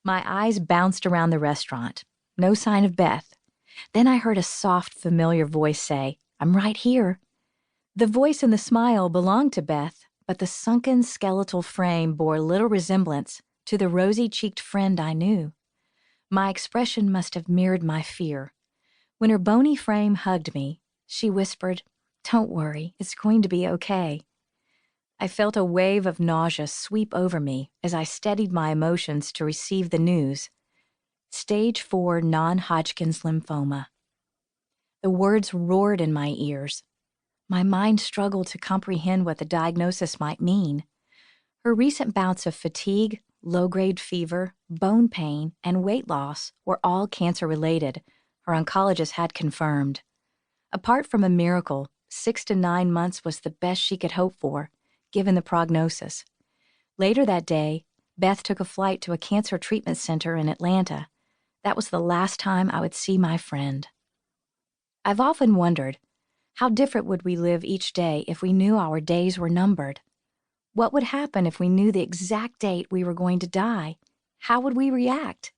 My eyes bounced around the restaurant. No sign of Beth. Then I heard a soft, familiar voice say, "I'm right here." The voice and the smile belonged to Beth, but the sunken skeletal frame bore little resemblance to the rosy-cheeked friend I knew. My expression must have mirrored my fear. When her bony frame hugged me, she whispered, "Don't worry, it's going to be okay." I felt a wave of nausea sweep over me as I steadied my emotions to receive the news. Stage 4 non-Hodgkin's lymphoma. The words roared in my ears. My mind struggled to comprehend what the diagnosis might mean. Her recent bouts of fatigue, low-grade fever, bone pain, and weight loss were all cancer-related, her oncologist had confirmed. Apart from a miracle, 6 to 9 months was the best she could hope for, given the prognosis. Later that day, Beth took a flight to a cancer treatment center in Atlanta. That was the last time I would see my friend. I've often wondered, how different would we live each day if we knew our days were numbered? What would happen if we knew the exact date we were going to die? How would we react?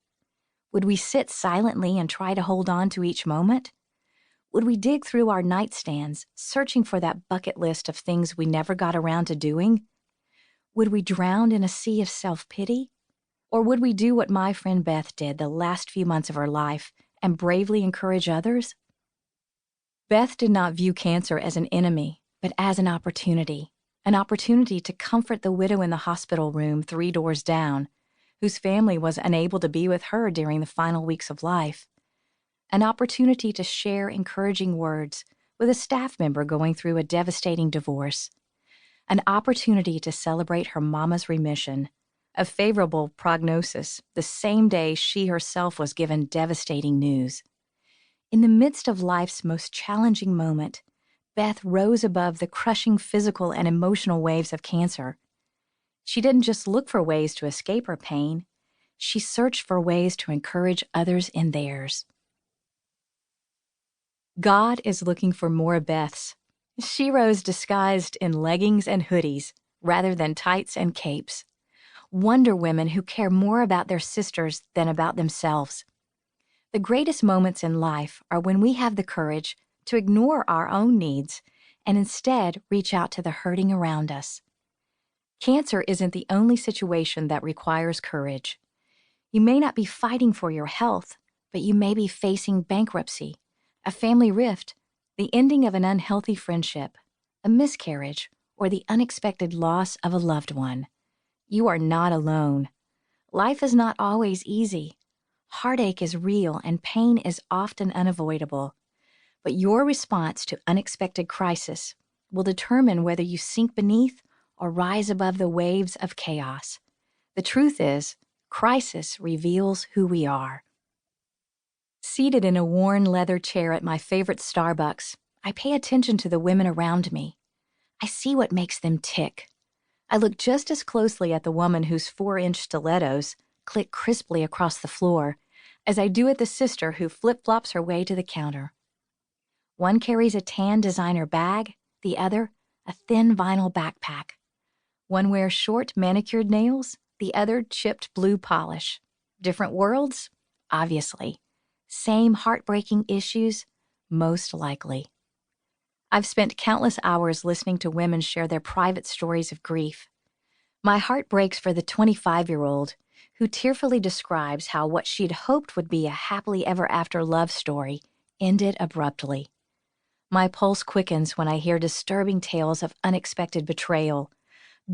Would we sit silently and try to hold on to each moment? Would we dig through our nightstands, searching for that bucket list of things we never got around to doing? Would we drown in a sea of self-pity? Or would we do what my friend Beth did the last few months of her life and bravely encourage others? Beth did not view cancer as an enemy, but as an opportunity to comfort the widow in the hospital room 3 doors down, whose family was unable to be with her during the final weeks of life. An opportunity to share encouraging words with a staff member going through a devastating divorce. An opportunity to celebrate her mama's remission, a favorable prognosis the same day she herself was given devastating news. In the midst of life's most challenging moment, Beth rose above the crushing physical and emotional waves of cancer. She didn't just look for ways to escape her pain, she searched for ways to encourage others in theirs. God is looking for more Beths. She rose disguised in leggings and hoodies, rather than tights and capes. Wonder Women who care more about their sisters than about themselves. The greatest moments in life are when we have the courage to ignore our own needs and instead reach out to the hurting around us. Cancer isn't the only situation that requires courage. You may not be fighting for your health, but you may be facing bankruptcy, a family rift, the ending of an unhealthy friendship, a miscarriage, or the unexpected loss of a loved one. You are not alone. Life is not always easy. Heartache is real and pain is often unavoidable. But your response to unexpected crisis will determine whether you sink beneath or rise above the waves of chaos. The truth is, crisis reveals who we are. Seated in a worn leather chair at my favorite Starbucks, I pay attention to the women around me. I see what makes them tick. I look just as closely at the woman whose 4-inch stilettos click crisply across the floor as I do at the sister who flip-flops her way to the counter. One carries a tan designer bag, the other a thin vinyl backpack. One wears short manicured nails, the other chipped blue polish. Different worlds? Obviously. Same heartbreaking issues? Most likely. I've spent countless hours listening to women share their private stories of grief. My heart breaks for the 25-year-old who tearfully describes how what she'd hoped would be a happily ever after love story ended abruptly. My pulse quickens when I hear disturbing tales of unexpected betrayal,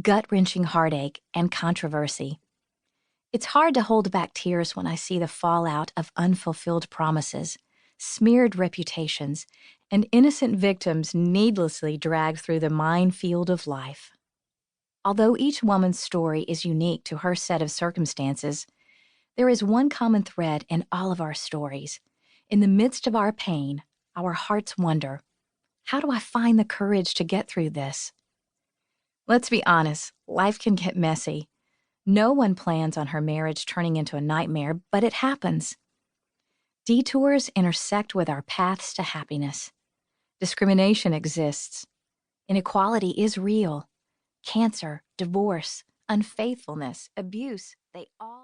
gut-wrenching heartache, and controversy. It's hard to hold back tears when I see the fallout of unfulfilled promises, smeared reputations, and innocent victims needlessly dragged through the minefield of life. Although each woman's story is unique to her set of circumstances, there is one common thread in all of our stories. In the midst of our pain, our hearts wonder, how do I find the courage to get through this? Let's be honest, life can get messy. No one plans on her marriage turning into a nightmare, but it happens. Detours intersect with our paths to happiness. Discrimination exists. Inequality is real. Cancer, divorce, unfaithfulness, abuse, they all